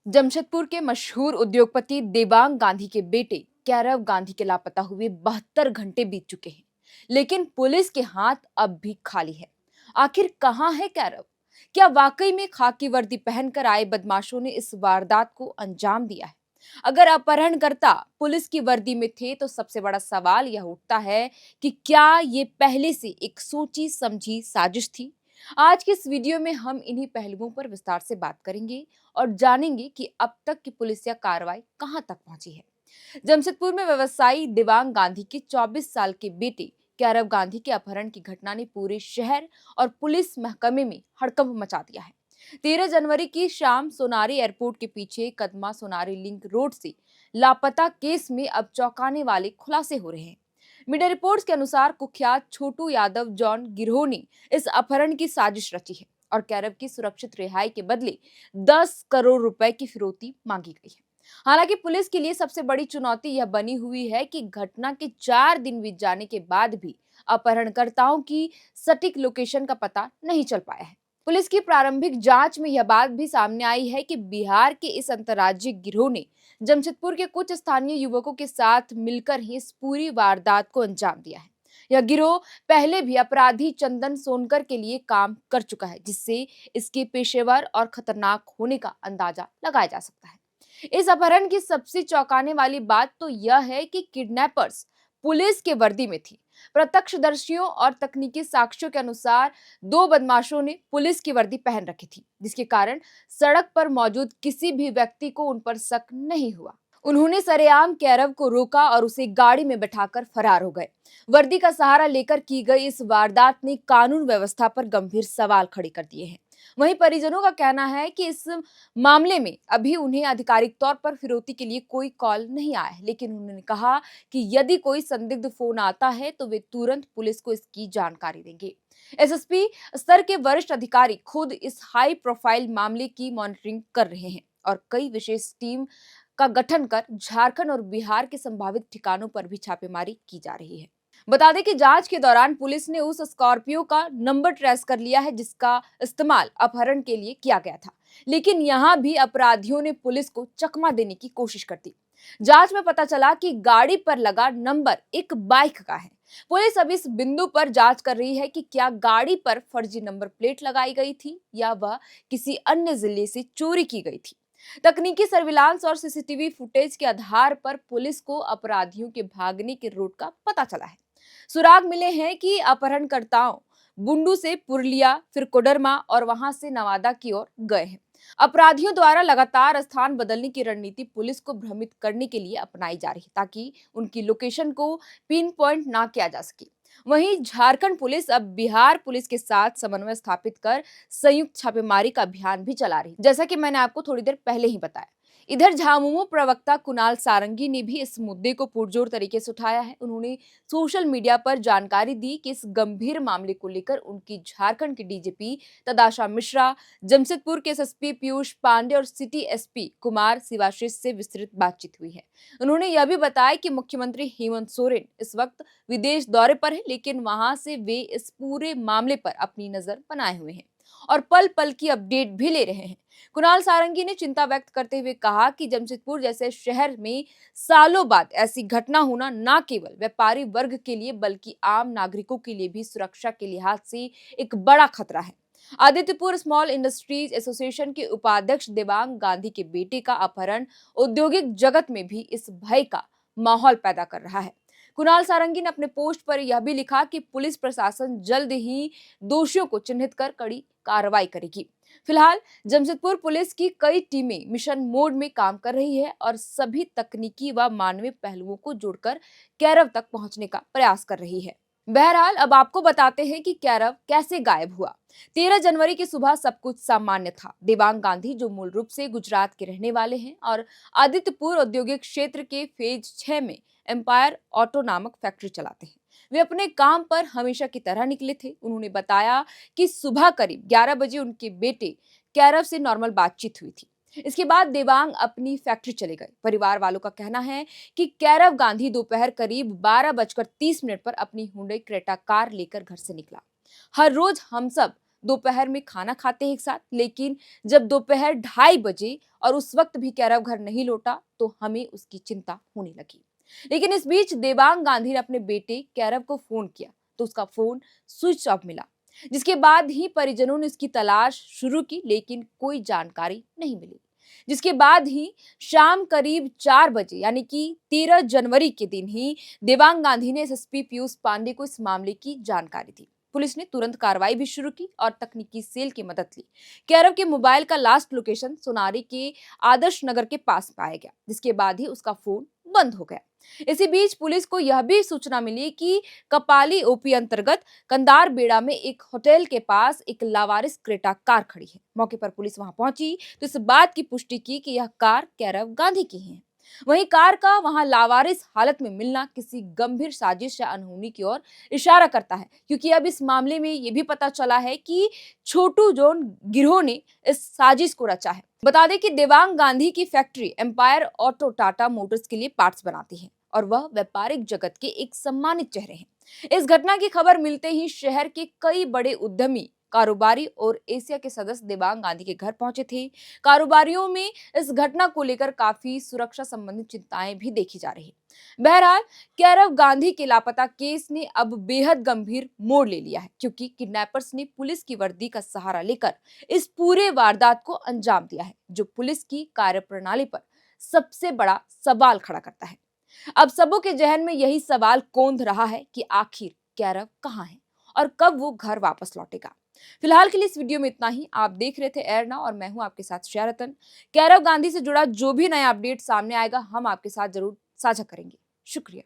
जमशेदपुर के मशहूर उद्योगपति देबांग गांधी के बेटे कैरव गांधी के लापता हुए 72 घंटे बीत चुके हैं, लेकिन पुलिस के हाथ अब भी खाली है। आखिर कहां है कैरव? क्या वाकई में खाकी वर्दी पहनकर आए बदमाशों ने इस वारदात को अंजाम दिया है? अगर अपहरणकर्ता पुलिस की वर्दी में थे तो सबसे बड़ा सवाल यह उठता है कि क्या ये पहले से एक सोची समझी साजिश थी। आज के इस वीडियो में हम इन्हीं पहलुओं पर विस्तार से बात करेंगे और जानेंगे कि अब तक की पुलिसिया कार्रवाई कहां तक पहुंची है। जमशेदपुर में व्यवसायी दिवांग गांधी के 24 साल के बेटे कैरव गांधी के अपहरण की घटना ने पूरे शहर और पुलिस महकमे में हड़कंप मचा दिया है। 13 जनवरी की शाम सोनारी एयरपोर्ट के पीछे कदमा सोनारी लिंक रोड से लापता केस में अब चौंकाने वाले खुलासे हो रहे हैं। मीडिया रिपोर्ट्स के अनुसार कुख्यात छोटू यादव जॉन गिरोह ने इस अपहरण की साजिश रची है और कैरव की सुरक्षित रिहाई के बदले 10 करोड़ रुपए की फिरौती मांगी गई है। हालांकि पुलिस के लिए सबसे बड़ी चुनौती यह बनी हुई है कि घटना के 4 दिन बीत जाने के बाद भी अपहरणकर्ताओं की सटीक लोकेशन का पता नहीं चल पाया है। पुलिस की प्रारंभिक जांच में यह बात भी सामने आई है कि बिहार के इस अंतर्राज्यीय गिरोह ने जमशेदपुर के कुछ स्थानीय युवकों के साथ मिलकर ही इस पूरी वारदात को अंजाम दिया है। यह गिरोह पहले भी अपराधी चंदन सोनकर के लिए काम कर चुका है, जिससे इसके पेशेवर और खतरनाक होने का अंदाजा लगाया जा सकता है। इस अपहरण की सबसे चौंकाने वाली बात तो यह है कि किडनैपर्स पुलिस के वर्दी में थी। प्रत्यक्षदर्शियों और तकनीकी साक्ष्यों के अनुसार दो बदमाशों ने पुलिस की वर्दी पहन रखी थी, जिसके कारण सड़क पर मौजूद किसी भी व्यक्ति को उन पर शक नहीं हुआ। उन्होंने सरेआम कैरव को रोका और उसे गाड़ी में बैठाकर फरार हो गए। वर्दी का सहारा लेकर की गई इस वारदात ने कानून व्यवस्था पर गंभीर सवाल खड़े कर दिए हैं। वहीं परिजनों का कहना है कि इस मामले में अभी उन्हें आधिकारिक तौर पर फिरौती के लिए कोई कॉल नहीं आया है, लेकिन उन्होंने कहा कि यदि कोई संदिग्ध फोन आता है तो वे तुरंत पुलिस को इसकी जानकारी देंगे। एसएसपी स्तर के वरिष्ठ अधिकारी खुद इस हाई प्रोफाइल मामले की मॉनिटरिंग कर रहे हैं और कई विशेष टीम का गठन कर झारखंड और बिहार के संभावित ठिकानों पर भी छापेमारी की जा रही है। बता दें कि जांच के दौरान पुलिस ने उस स्कॉर्पियो का नंबर ट्रेस कर लिया है जिसका इस्तेमाल अपहरण के लिए किया गया था, लेकिन यहां भी अपराधियों ने पुलिस को चकमा देने की कोशिश कर दी। जांच में पता चला कि गाड़ी पर लगा नंबर एक बाइक का है। पुलिस अब इस बिंदु पर जांच कर रही है कि क्या गाड़ी पर फर्जी नंबर प्लेट लगाई गई थी या वह किसी अन्य जिले से चोरी की गई थी। तकनीकी सर्विलांस और सीसीटीवी फुटेज के आधार पर पुलिस को अपराधियों के भागने के रूट का पता चला है। सुराग मिले हैं कि अपहरणकर्ताओं बुंडू से पुरलिया, फिर कोडरमा और वहां से नवादा की ओर गए हैं। अपराधियों द्वारा लगातार स्थान बदलने की रणनीति पुलिस को भ्रमित करने के लिए अपनाई जा रही है, ताकि उनकी लोकेशन को पिन पॉइंट ना किया जा सके। वहीं झारखंड पुलिस अब बिहार पुलिस के साथ समन्वय स्थापित कर संयुक्त छापेमारी का अभियान भी चला रही है, जैसा कि मैंने आपको थोड़ी देर पहले ही बताया। इधर झामुमो प्रवक्ता कुणाल सारंगी ने भी इस मुद्दे को पुरजोर तरीके से उठाया है। उन्होंने सोशल मीडिया पर जानकारी दी कि इस गंभीर मामले को लेकर उनकी झारखंड के डीजीपी तदाशा मिश्रा, जमशेदपुर के एसएसपी पीयूष पांडे और सिटी एसपी कुमार शिवाशीष से विस्तृत बातचीत हुई है। उन्होंने यह भी बताया कि मुख्यमंत्री हेमंत सोरेन इस वक्त विदेश दौरे पर है, लेकिन वहां से वे इस पूरे मामले पर अपनी नजर बनाए हुए हैं और पल पल की अपडेट भी ले रहे हैं। कुणाल सारंगी ने चिंता व्यक्त करते हुए कहा कि जमशेदपुर जैसे शहर में सालों बाद ऐसी घटना होना न केवल व्यापारी वर्ग के लिए बल्कि आम नागरिकों के लिए भी सुरक्षा के लिहाज से एक बड़ा खतरा है। आदित्यपुर स्मॉल इंडस्ट्रीज एसोसिएशन के उपाध्यक्ष देवांग गांधी के बेटे का अपहरण औद्योगिक जगत में भी इस भय का माहौल पैदा कर रहा है। कुणाल सारंगी ने अपने पोस्ट पर यह भी लिखा कि पुलिस प्रशासन जल्द ही दोषियों को चिन्हित कर कड़ी कार्रवाई करेगी। फिलहाल जमशेदपुर पुलिस की कई टीमें मिशन मोड में काम कर रही है और सभी तकनीकी व मानवीय पहलुओं को जोड़कर कैरव तक पहुंचने का प्रयास कर रही है। बहरहाल अब आपको बताते हैं कि कैरव कैसे गायब हुआ। 13 जनवरी की सुबह सब कुछ सामान्य था। देवांग गांधी, जो मूल रूप से गुजरात के रहने वाले हैं और आदित्यपुर औद्योगिक क्षेत्र के फेज 6 में एम्पायर ऑटो नामक फैक्ट्री चलाते हैं, वे अपने काम पर हमेशा की तरह निकले थे। उन्होंने बताया कि सुबह करीब 11 बजे उनके बेटे कैरव से नॉर्मल बातचीत हुई थी। इसके बाद देवांग अपनी फैक्ट्री चले गए। परिवार वालों का कहना है कि कैरव गांधी दोपहर करीब 12:30 पर अपनी हुंडई क्रेटा कार लेकर घर से निकला। हर रोज हम सब दोपहर में खाना खाते हैं एक साथ, लेकिन जब दोपहर 2:30 बजे और उस वक्त भी कैरव घर नहीं लौटा तो हमें उसकी चिंता होने लगी। लेकिन इस बीच देवांग गांधी ने अपने बेटे कैरव को फोन किया तो उसका फोन स्विच ऑफ मिला, जिसके बाद ही परिजनों ने उसकी तलाश शुरू की, लेकिन कोई जानकारी नहीं मिली। जिसके बाद ही शाम करीब 4 बजे यानी कि 13 जनवरी के दिन ही देवांग गांधी ने एसएसपी पीयूष पांडे को इस मामले की जानकारी दी। पुलिस ने तुरंत कार्रवाई भी शुरू की और तकनीकी सेल की मदद ली। कैरव के मोबाइल का लास्ट लोकेशन सोनारी के आदर्श नगर के पास पाया गया, जिसके बाद ही उसका फोन बंद हो गया। इसी बीच पुलिस को यह भी सूचना मिली कि कपाली ओपी अंतर्गत कंदार बेड़ा में एक होटल के पास एक लावारिस क्रेटा कार खड़ी है। मौके पर पुलिस वहां पहुंची तो इस बात की पुष्टि की कि यह कार कैरव गांधी की है। वहीं कार का वहां लावारिस हालत में मिलना किसी गंभीर साजिश या अनहोनी की ओर इशारा करता है, क्योंकि अब इस मामले में यह भी पता चला है कि छोटू जोन गिरोह ने इस साजिश को रचा है। बता दें कि देवांग गांधी की factory Empire Auto Tata Motors के लिए पार्ट्स बनाती है और वह व्यापारिक जगत के एक सम्मानित चेहरे हैं। इस घटना की खबर मिलते ही शहर के कई बड़े उद्यमी, कारोबारी और एशिया के सदस्य देवांग गांधी के घर पहुंचे थे। कारोबारियों में इस घटना को लेकर काफी सुरक्षा संबंधित चिंताएं भी देखी जा रही। बहरहाल कैरव गांधी के लापता केस ने अब बेहद गंभीर मोड़ ले लिया है, क्योंकि किडनैपर्स ने पुलिस की वर्दी का सहारा लेकर इस पूरे वारदात को अंजाम दिया है, जो पुलिस की कार्यप्रणाली पर सबसे बड़ा सवाल खड़ा करता है। अब सबों के जहन में यही सवाल कौंध रहा है कि आखिर कैरव कहाँ है और कब वो घर वापस लौटेगा। फिलहाल के लिए इस वीडियो में इतना ही। आप देख रहे थे एरना और मैं हूं आपके साथ शेरतन। कैरव गांधी से जुड़ा जो भी नया अपडेट सामने आएगा हम आपके साथ जरूर साझा करेंगे। शुक्रिया।